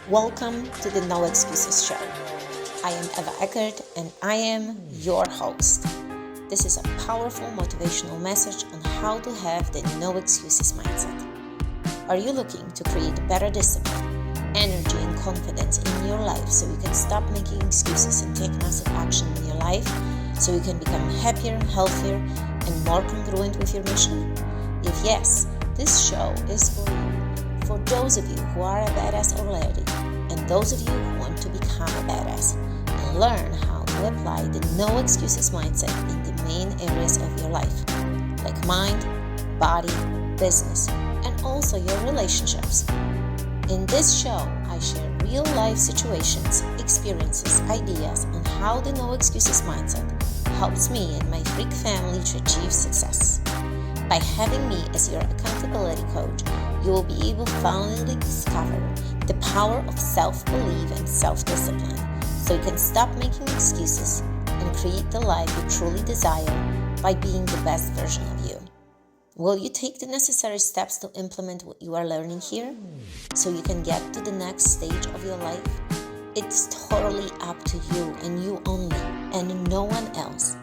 Welcome to the No Excuses Show. I am Ewa Eckert and I am your host. This is a powerful motivational message on how to have the no excuses mindset. Are you looking to create better discipline, energy and confidence in your life so you can stop making excuses and take massive action in your life so you can become happier, healthier and more congruent with your mission? If yes, this show is for you. For those of you who are a badass already, and those of you who want to become a badass, and learn how to apply the no excuses mindset in the main areas of your life, like mind, body, business, and also your relationships. In this show, I share real life situations, experiences, ideas on how the no excuses mindset helps me and my freak family to achieve success. By having me as your accountability coach, you will be able to finally discover the power of self-belief and self-discipline so you can stop making excuses and create the life you truly desire by being the best version of you. Will you take the necessary steps to implement what you are learning here so you can get to the next stage of your life? It's totally up to you and you only, and no one else.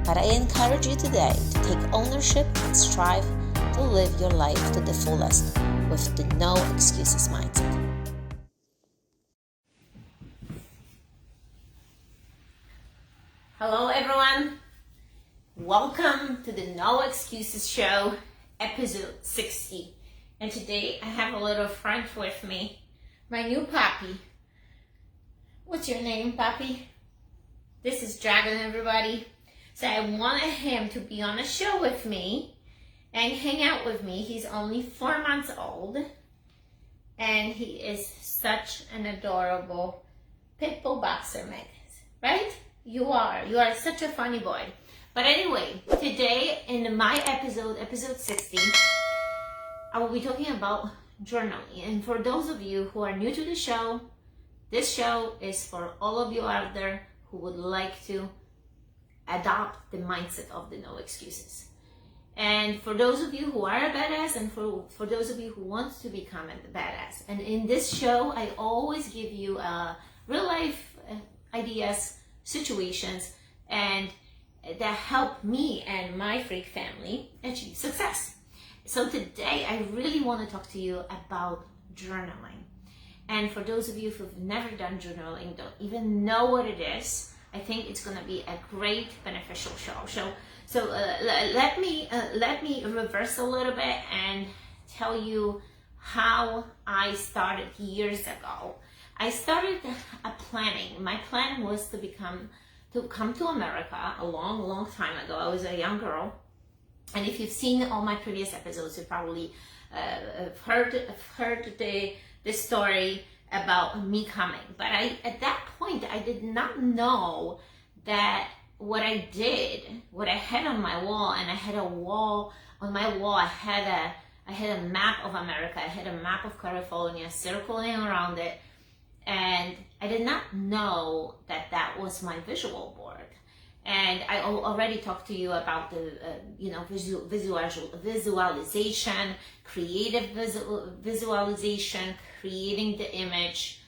But I encourage you today to take ownership and strive to live your life to the fullest with the no excuses mindset. Hello everyone. Welcome to the No Excuses Show, episode 60. And today I have a little friend with me, my new puppy. What's your name, puppy? This is Dragon, everybody. So I wanted him to be on a show with me and hang out with me. He's only 4 months old and he is such an adorable pit bull boxer mix, right? You are such a funny boy. But anyway, today in my episode 60, I will be talking about journaling. And for those of you who are new to the show, this show is for all of you out there who would like to adopt the mindset of the no excuses. And for those of you who are a badass and for those of you who want to become a badass. And in this show, I always give you real life ideas, situations, and that help me and my freak family achieve success. So today, I really want to talk to you about journaling. And for those of you who've never done journaling, don't even know what it is, I think it's going to be a great beneficial show. So let me reverse a little bit and tell you how I started years ago. I started planning. My plan was to come to America a long time ago. I was a young girl, and if you've seen all my previous episodes, you probably heard the story about me coming. But at that point, I did not know that what I had on my wall, and I had a wall on my wall, I had a map of America, I had a map of California circling around it, and I did not know that was my visual board. And I already talked to you about the visualization, creative visualization, creating the image,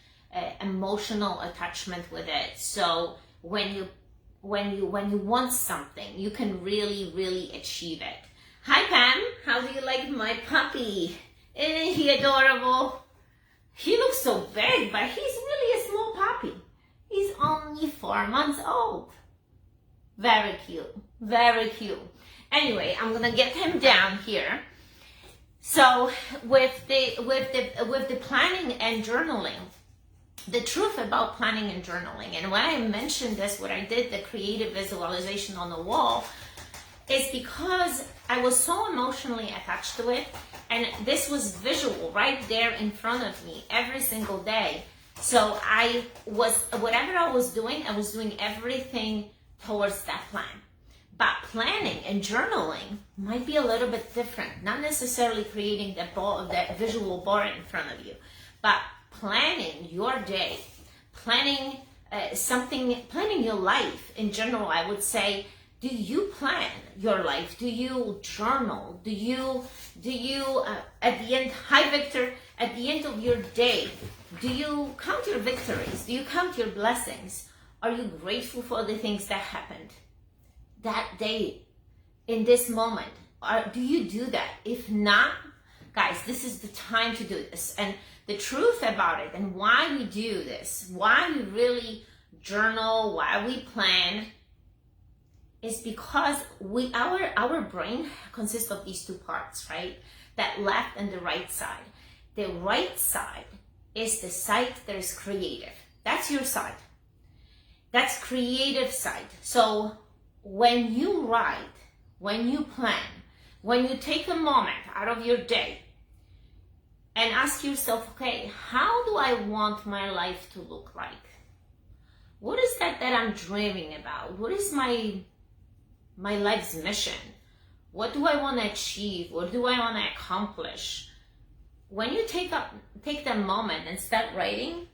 emotional attachment with it. So when you want something, you can really achieve it. Hi Pam, how do you like my puppy? Isn't he adorable? He looks so big, but he's really a small puppy. He's only 4 months old. Very cute. Anyway, I'm gonna get him down here. So with the planning and journaling, the truth about planning and journaling, and when I mentioned this, what I did, the creative visualization on the wall, is because I was so emotionally attached to it, and this was visual right there in front of me every single day. So whatever I was doing everything towards that plan. But planning and journaling might be a little bit different. Not necessarily creating that visual board in front of you, but planning your day, planning planning your life in general. I would say, do you plan your life? Do you journal? Do you at the end, hi Victor, at the end of your day, Do you count your victories? Do you count your blessings? Are you grateful for the things that happened that day, in this moment? Do you do that? If not, guys, this is the time to do this. And the truth about it, and why we do this, why we really journal, why we plan, is because our brain consists of these two parts, right? That left and the right side. The right side is the side that is creative. That's your side. That's creative side. So when you write, when you plan, when you take a moment out of your day and ask yourself, okay, how do I want my life to look like? What is that I'm dreaming about? What is my life's mission? What do I want to achieve? What do I want to accomplish? When you take that moment and start writing,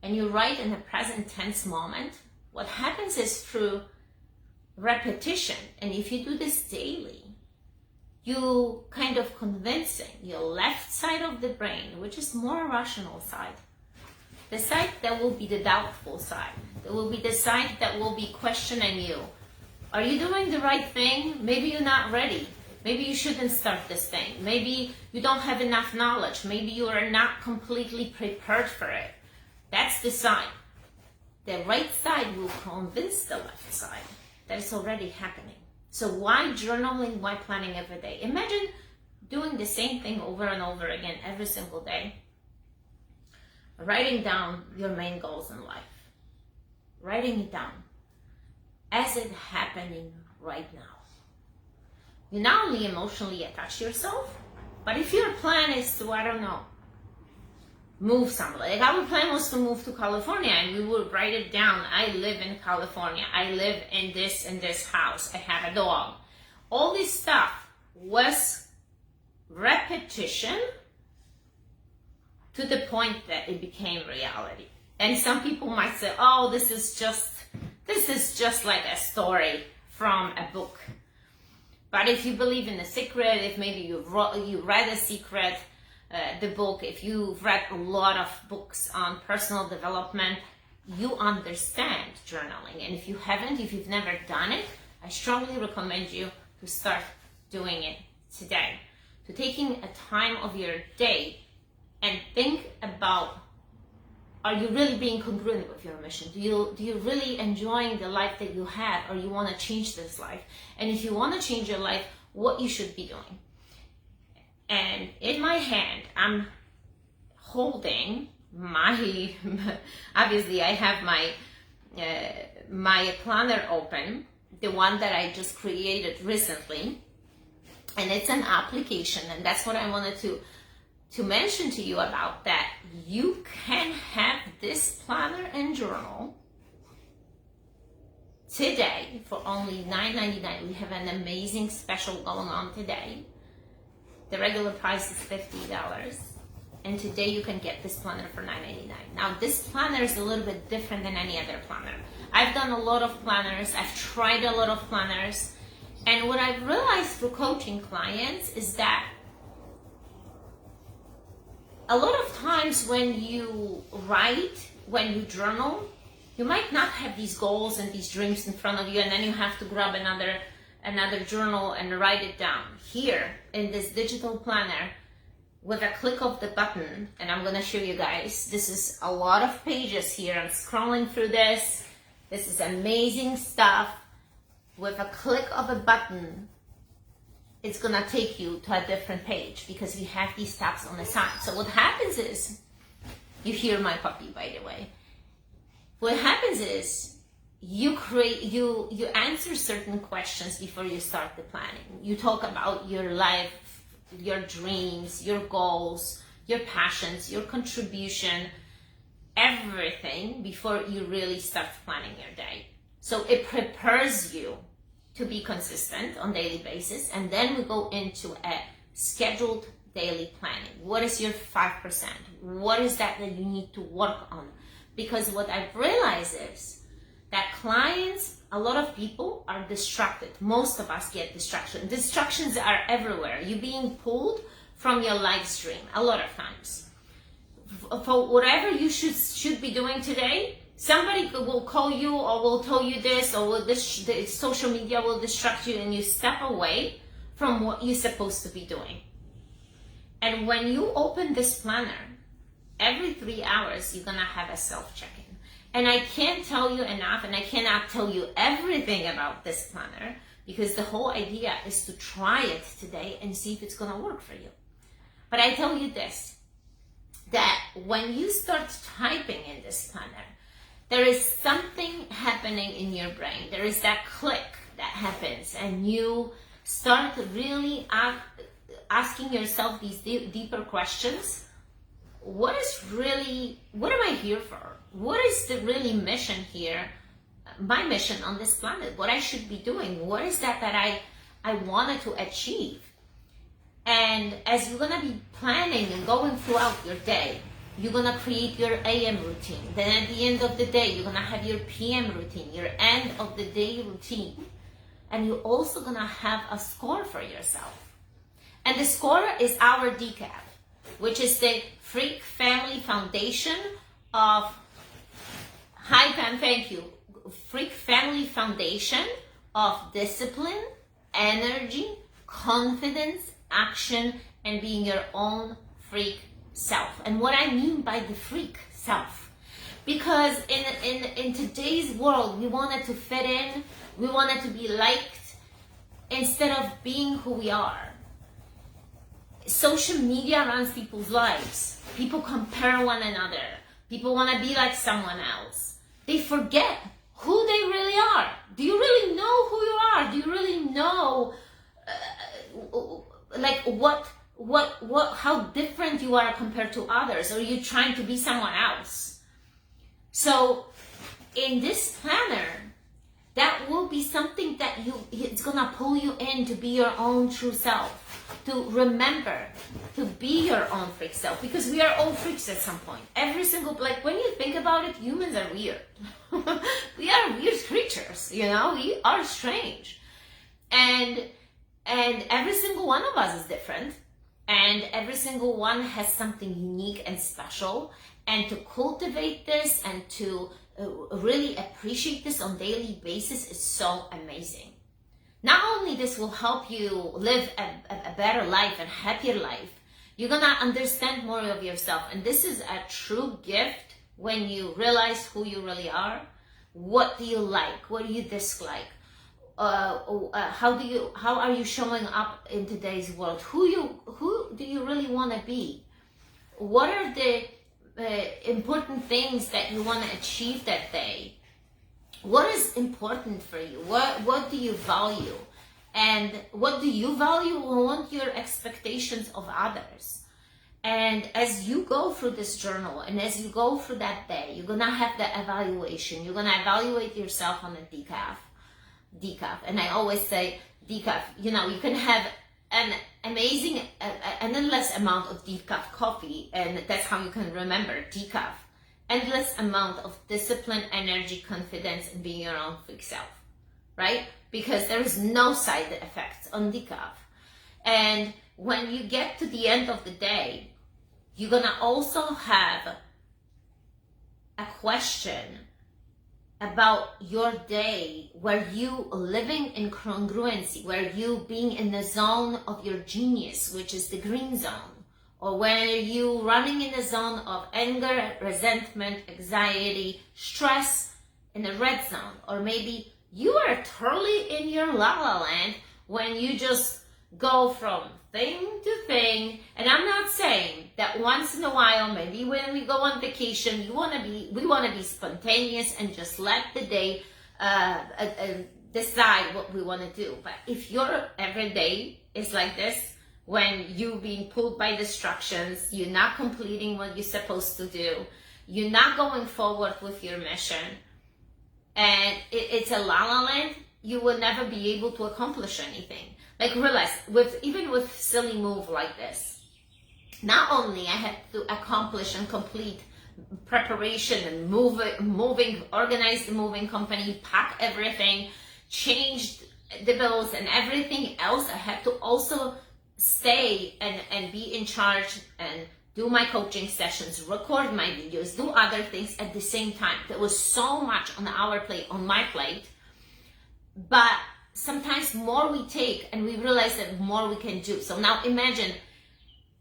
and you write in the present tense moment, what happens is through repetition, and if you do this daily, you kind of convincing your left side of the brain, which is more rational side, the side that will be the doubtful side, that will be the side that will be questioning you. Are you doing the right thing? Maybe you're not ready. Maybe you shouldn't start this thing. Maybe you don't have enough knowledge. Maybe you are not completely prepared for it. That's the side. The right side will convince the left side that it's already happening. So why journaling, why planning every day? Imagine doing the same thing over and over again every single day. Writing down your main goals in life. Writing it down as it happening right now. You not only emotionally attach yourself, but if your plan is to, I don't know, move somewhere. Like our plan was to move to California, and we would write it down. I live in California. I live in this house. I have a dog. All this stuff was repetition to the point that it became reality. And some people might say, oh, this is just like a story from a book. But if you believe in The Secret, if maybe you read The Secret, the book, if you've read a lot of books on personal development, you understand journaling. And if you haven't, if you've never done it, I strongly recommend you to start doing it today. To taking a time of your day and think about, are you really being congruent with your mission? Do you really enjoying the life that you have, or you want to change this life? And if you want to change your life, what you should be doing? And in my hand, I'm holding my, obviously I have my planner open, the one that I just created recently, and it's an application, and that's what I wanted to mention to you about, that you can have this planner and journal today for only $9.99. We have an amazing special going on today. The regular price is $50, and today you can get this planner for $9.99. Now this planner is a little bit different than any other planner. I've done a lot of planners, I've tried a lot of planners, and what I've realized through coaching clients is that a lot of times when you write, when you journal, you might not have these goals and these dreams in front of you, and then you have to grab another journal and write it down. Here in this digital planner, with a click of the button, and I'm gonna show you guys, this is a lot of pages here. I'm scrolling through this. This is amazing stuff. With a click of a button, it's gonna take you to a different page because we have these tabs on the side. So what happens is, you hear my puppy, by the way. What happens is, you answer certain questions before you start the planning. You talk about your life, your dreams, your goals, your passions, your contribution, everything before you really start planning your day. So it prepares you to be consistent on a daily basis, and then we go into a scheduled daily planning. What is your 5%? What is that you need to work on? Because what I've realized is that clients, a lot of people are distracted. Most of us get distractions. Distractions are everywhere. You're being pulled from your live stream a lot of times. for whatever you should be doing today, somebody will call you or will tell you this, or the social media will distract you, and you step away from what you're supposed to be doing. And when you open this planner, every 3 hours, you're gonna have a self-check-in. And I can't tell you enough, and I cannot tell you everything about this planner, because the whole idea is to try it today and see if it's gonna work for you. But I tell you this, that when you start typing in this planner, there is something happening in your brain. There is that click that happens, and you start really asking yourself these deeper questions. What am I here for? What is the really mission here? My mission on this planet, what I should be doing? What is that I wanted to achieve? And as you're gonna be planning and going throughout your day, you're gonna create your AM routine. Then at the end of the day, you're gonna have your PM routine, your end of the day routine. And you're also gonna have a score for yourself. And the score is our decaf, which is the Freak Family Foundation of, hi Pam, thank you. Freak Family Foundation of discipline, energy, confidence, action, and being your own freak self. And what I mean by the freak self, because in today's world, we wanted to fit in, we wanted to be liked instead of being who we are. Social media runs people's lives. People compare one another. People want to be like someone else. They forget who they really are. Do you really know who you are? Do you really know how different you are compared to others? Or are you trying to be someone else? So in this planner, that will be something that it's gonna pull you in to be your own true self. To remember to be your own freak self, because we are all freaks at some point. Every single, like when you think about it, humans are weird. We are weird creatures, you know, we are strange. And every single one of us is different. And every single one has something unique and special. And to cultivate this and to really appreciate this on a daily basis is so amazing. Not only this will help you live a better life and happier life, you're gonna understand more of yourself. And this is a true gift when you realize who you really are. What do you like? What do you dislike? How are you showing up in today's world? Who do you really want to be? What are the important things that you want to achieve that day? What is important for you? What do you value? And what do you value? What are your expectations of others? And as you go through this journal and as you go through that day, you're going to have the evaluation. You're going to evaluate yourself on a decaf. And I always say decaf, you know, you can have an amazing, an endless amount of decaf coffee, and that's how you can remember decaf. Endless amount of discipline, energy, confidence, and being your own freak self, right? Because there is no side effects on decaf. And when you get to the end of the day, you're gonna also have a question about your day where you living in congruency, where you being in the zone of your genius, which is the green zone, or where you running in the zone of anger, resentment, anxiety, stress in the red zone, or maybe you are totally in your la-la land when you just go from thing to thing. And I'm not saying that once in a while, maybe when we go on vacation, we want to be spontaneous and just let the day decide what we want to do. But if your everyday is like this, when you being pulled by distractions, you're not completing what you're supposed to do, you're not going forward with your mission, and it's a la-la land, you will never be able to accomplish anything. Like realize, even with silly move like this, not only I had to accomplish and complete preparation and organize the moving company, pack everything, change the bills and everything else, I had to also stay and be in charge and do my coaching sessions, record my videos, do other things at the same time. There was so much on our plate, on my plate. But sometimes more we take and we realize that more we can do. So now imagine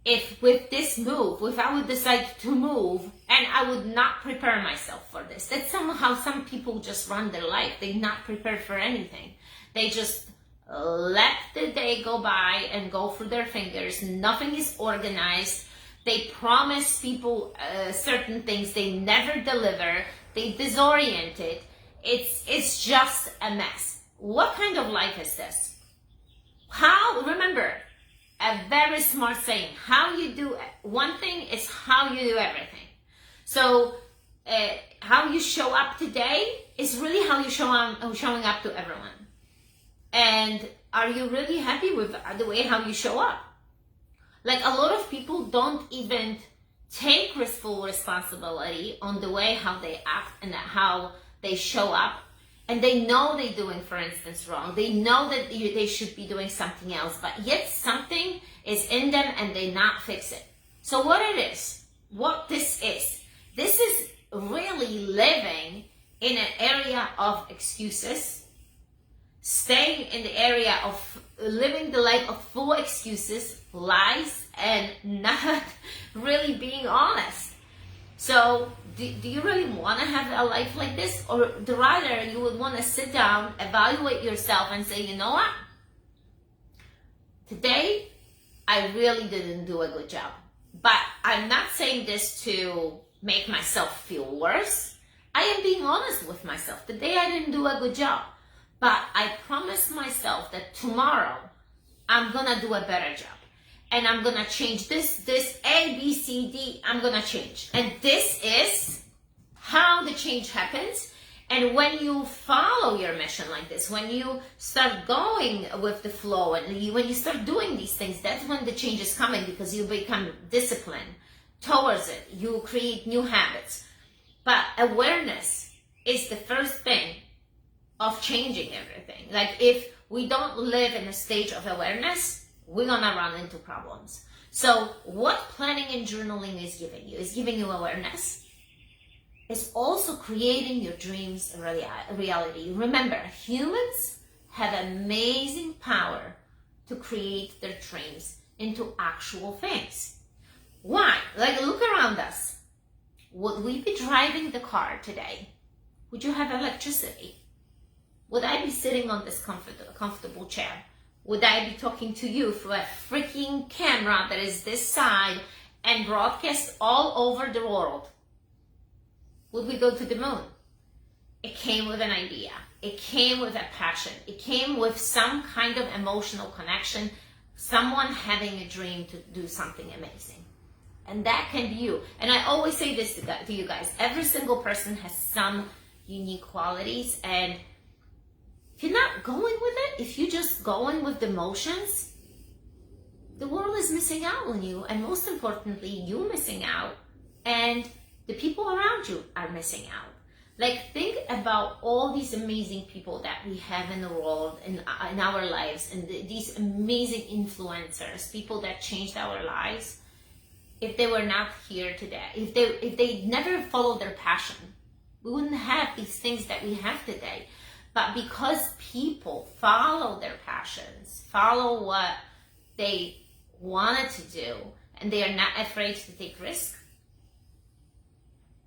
if with this move, if I would decide to move and I would not prepare myself for this. That's somehow some people just run their life. They're not prepared for anything. They just let the day go by and go through their fingers. Nothing is organized. They promise people certain things. They never deliver. They disoriented. It's just a mess. What kind of life is this? Remember, a very smart saying, how you do one thing is how you do everything. So how you show up today is really how you showing up to everyone. And are you really happy with the way how you show up? Like a lot of people don't even take full responsibility on the way how they act and how they show up. And they know they're doing, for instance, wrong. They know that they should be doing something else, but yet something is in them and they not fix it. So what this is really living in an area of excuses, staying in the area of living the life of full excuses, lies, and not really being honest. So do you really want to have a life like this? Or rather, you would want to sit down, evaluate yourself and say, you know what? Today, I really didn't do a good job. But I'm not saying this to make myself feel worse. I am being honest with myself. Today, I didn't do a good job. But I promise myself that tomorrow, I'm going to do a better job. And I'm going to change this A, B, C, D, I'm going to change. And this is how the change happens. And when you follow your mission like this, when you start going with the flow and when you start doing these things, that's when the change is coming because you become disciplined towards it. You create new habits. But awareness is the first thing of changing everything. Like if we don't live in a stage of awareness, we're gonna run into problems. So what planning and journaling is giving you? Is giving you awareness. It's also creating your dreams a reality. Remember, humans have amazing power to create their dreams into actual things. Why? Like look around us. Would we be driving the car today? Would you have electricity? Would I be sitting on this comfortable chair? Would I be talking to you through a freaking camera that is this side and broadcast all over the world? Would we go to the moon? It came with an idea. It came with a passion. It came with some kind of emotional connection, someone having a dream to do something amazing. And that can be you. And I always say this to you guys. Every single person has some unique qualities, and if you're not going with it, if you're just going with the motions, the world is missing out on you. And most importantly, you're missing out. And the people around you are missing out. Like think about all these amazing people that we have in the world, in our lives, and these amazing influencers, people that changed our lives. If they were not here today, if they never followed their passion, we wouldn't have these things that we have today. But because people follow their passions, follow what they wanted to do, and they are not afraid to take risks,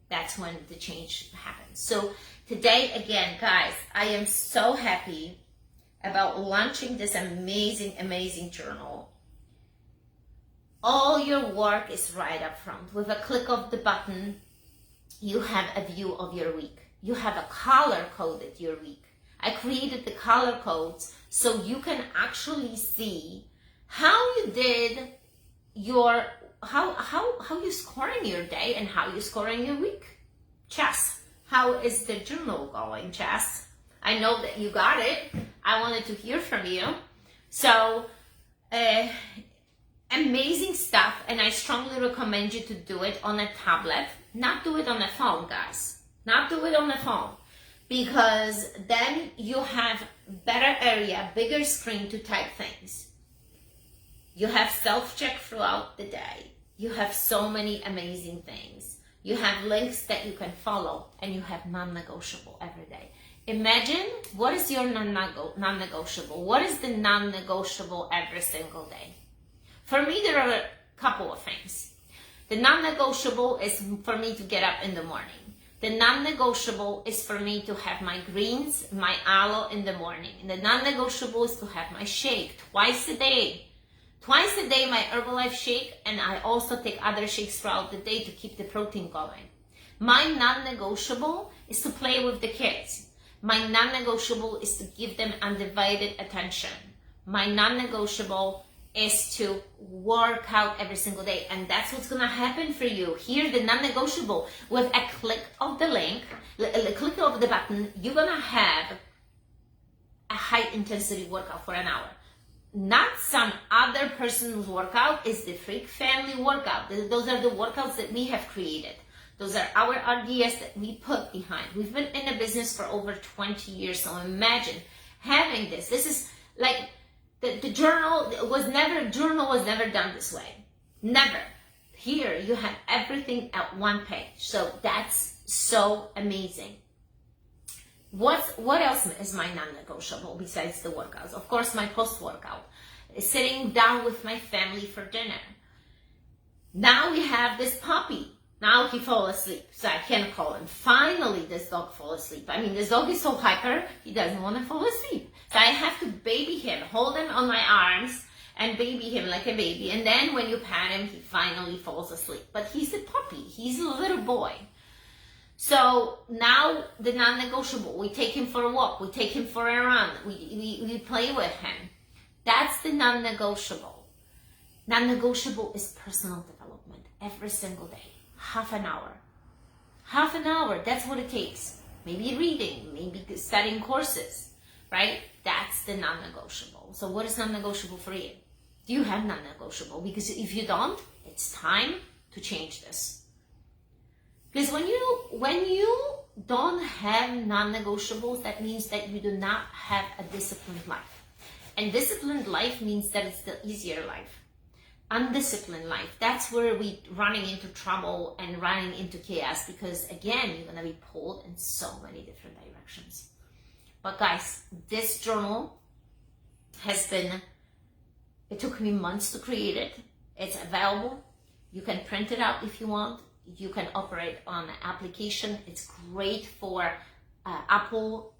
that's when the change happens. So today, again, guys, I am so happy about launching this amazing, amazing journal. All your work is right up front. With a click of the button, you have a view of your week. You have a color-coded your week. I created the color codes so you can actually see how you did your, how you scoring your day and how you scoring your week. Chess, how is the journal going, Chess? I know that you got it. I wanted to hear from you. So, amazing stuff, and I strongly recommend you to do it on a tablet. Not do it on a phone, guys. Not do it on a phone. Because then you have better area, bigger screen to type things. You have self-check throughout the day. you have so many amazing things. You have links that you can follow, and you have non-negotiable every day. Imagine, what is your non-negotiable? What is the non-negotiable every single day? For me, there are a couple of things. The non-negotiable is for me to get up in the morning. The non-negotiable is for me to have my greens, my aloe in the morning. And the non-negotiable is to have my shake twice a day. Twice a day, my Herbalife shake, and I also take other shakes throughout the day to keep the protein going. My non-negotiable is to play with the kids. My non-negotiable is to give them undivided attention. My non-negotiable is to work out every single day, and that's what's gonna happen for you. Here, the non-negotiable, with a click of the link, a click of the button, you're gonna have a high intensity workout for an hour. Not some other person's workout, is the Freak Family workout. Those are the workouts that we have created. Those are our RDS that we put behind. We've been in a business for over 20 years, so imagine having this. This is like, the journal was never done this way. Never. Here, you have everything at one page. So that's so amazing. What else is my non-negotiable besides the workouts? Of course, my post-workout. Sitting down with my family for dinner. Now we have this puppy. Now he fall asleep, so I can't call him. Finally, this dog fall asleep. I mean, this dog is so hyper, he doesn't want to fall asleep. So I have to baby him, hold him on my arms, and baby him like a baby. And then when you pat him, he finally falls asleep. But he's a puppy. He's a little boy. So now the non-negotiable, we take him for a walk, we take him for a run, we play with him. That's the non-negotiable. Non-negotiable is personal development every single day. Half an hour. Half an hour, that's what it takes. Maybe reading, maybe studying courses, right? That's the non-negotiable. So what is non-negotiable for you? Do you have non-negotiable? Because if you don't, it's time to change this. Because when you don't have non-negotiables, that means that you do not have a disciplined life. And disciplined life means that it's the easier life. Undisciplined life, that's where we running into trouble and running into chaos, because again, you're gonna be pulled in so many different directions. But guys, this journal it took me months to create it. It's available. You can print it out if you want. You can operate on an application. It's great for Apple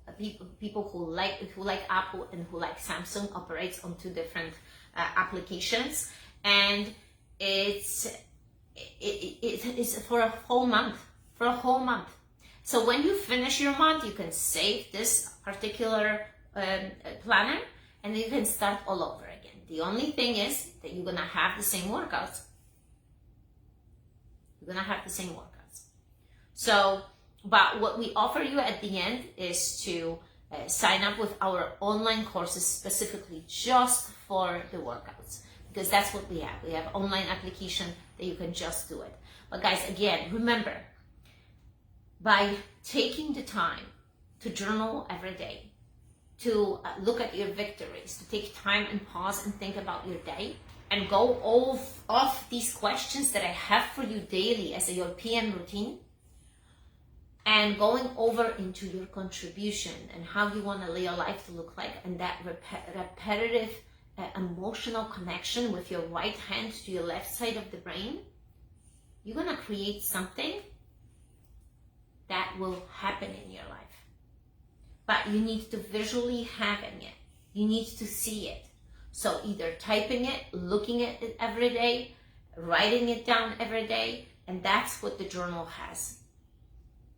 people who like Apple and who like Samsung. Operates on two different applications. And it's for a whole month. So when you finish your month, you can save this particular planner, and then you can start all over again. The only thing is that you're gonna have the same workouts. So, but what we offer you at the end is to sign up with our online courses specifically just for the workouts. Because that's what we have. We have online application that you can just do it. But guys, again, remember, by taking the time to journal every day, to look at your victories, to take time and pause and think about your day, and go off these questions that I have for you daily as your PM routine, and going over into your contribution and how you want your life to look like, and that repetitive emotional connection with your right hand to your left side of the brain, you're gonna create something that will happen in your life. But you need to visually having it. You need to see it. So either typing it, looking at it every day, writing it down every day, and that's what the journal has.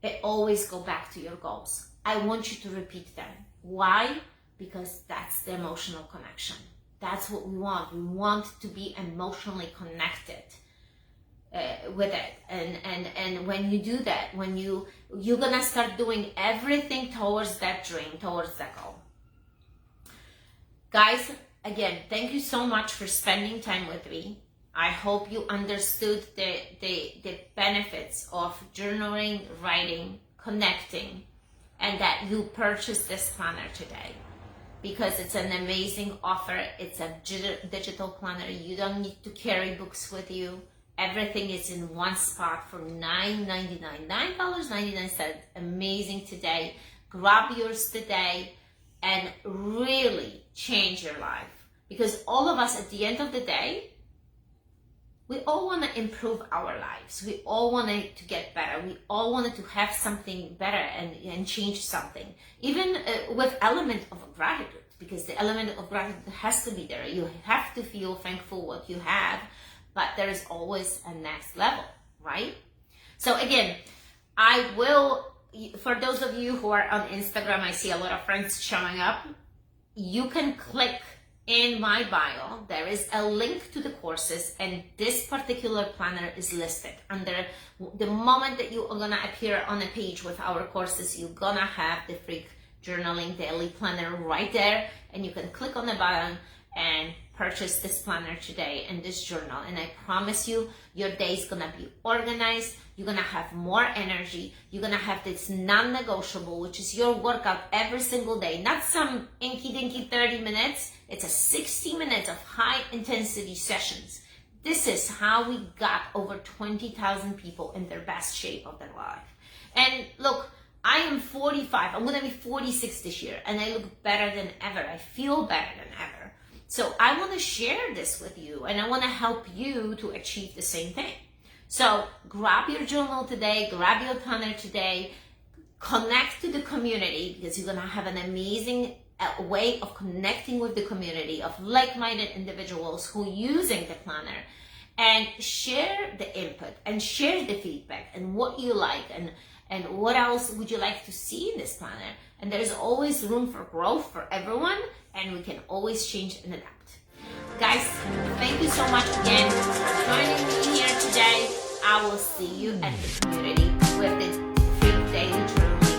It always go back to your goals. I want you to repeat them. Why? Because that's the emotional connection. That's what we want. We want to be emotionally connected with it. And when you do that, when you're gonna start doing everything towards that dream, towards that goal. Guys, again, thank you so much for spending time with me. I hope you understood the benefits of journaling, writing, connecting, and that you purchased this planner today. Because it's an amazing offer. It's a digital planner. You don't need to carry books with you Everything is in one spot for $9.99. $9.99. Amazing today. Grab yours today and really change your life. Because all of us, at the end of the day, we all want to improve our lives. We all wanted to get better. We all wanted to have something better and change something. Even with element of gratitude, because the element of gratitude has to be there. You have to feel thankful what you have, but there is always a next level, right? So again, I will, for those of you who are on Instagram, I see a lot of friends showing up. You can click in my bio. There is a link to the courses, and this particular planner is listed under the moment that you are gonna appear on a page with our courses. You're gonna have the free journaling daily planner right there, and you can click on the button and purchase this planner today and this journal. And I promise you, your day is gonna be organized. You're gonna have more energy. You're gonna have this non-negotiable, which is your workout every single day, not some inky-dinky 30 minutes. It's a 60 minutes of high intensity sessions. This is how we got over 20,000 people in their best shape of their life. And look, I am 45. I'm gonna be 46 this year, and I look better than ever. I feel better than ever. So I want to share this with you, and I want to help you to achieve the same thing. So grab your journal today, grab your planner today, connect to the community, because you're going to have an amazing way of connecting with the community of like-minded individuals who are using the planner, and share the input and share the feedback and what you like and what else would you like to see in this planner. And there's always room for growth for everyone, and we can always change and adapt. Guys, thank you so much again for joining me here today. I will see you at the community with the free daily journal.